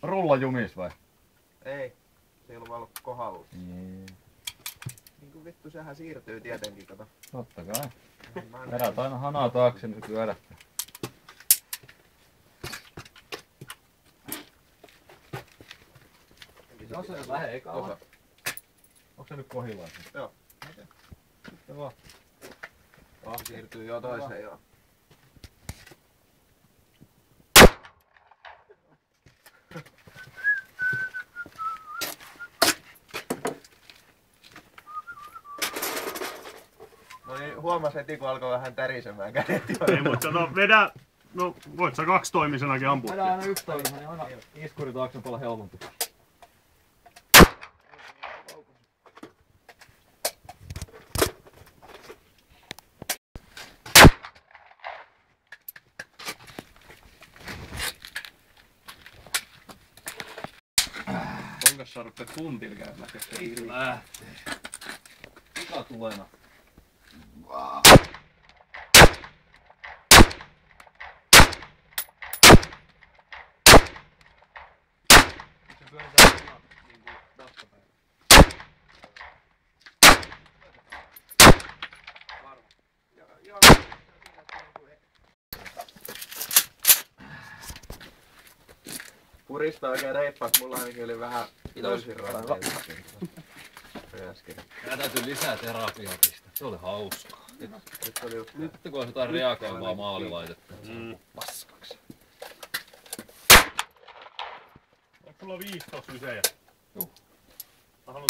rullajumis vai? Ei. Se ei ollut vaan ollut kohdalluus. Niinku vittu sehän siirtyy tietenkin, kato. Totta kai. Vedät aina hanaa taakse, niin se kyllä vedättää. No se on vähän eka. Onko se nyt kohdillaan? Joo. Sitten vaan. Siirtyy jo toiseen joo. No niin, huomas heti kun alkoi vähän tärisemään kädet jo. Ei, mutta vedä, no voit sä kaksitoimisenakin ampua. Vedä aina yksitoimisen, niin aina iskuri taakse on paljon helpompi. Onko sä ruppe tuntilla käymään? Lähtee. Mikä tulena? Purista oikein reippaas, mulla ainakin oli vähän löysin ranteita. Tää täytyy lisää terapiaa pistää. Se oli hauskaa. Nyt oli just Nyt kun olisi jotain reagoivaa maalilaitetta. Paskaksi. Onko sulla 15 lysejä? Juh. Mä haluan...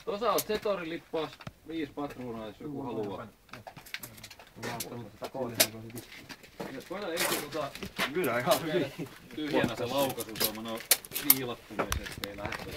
Tuossa on Zetorin lippaas 5 patruunaa, jos joku haluaa. Koita ensin Kyllä ihan hyvin. tyhjänä se laukaisu, se on viilattuneet, ettei lähde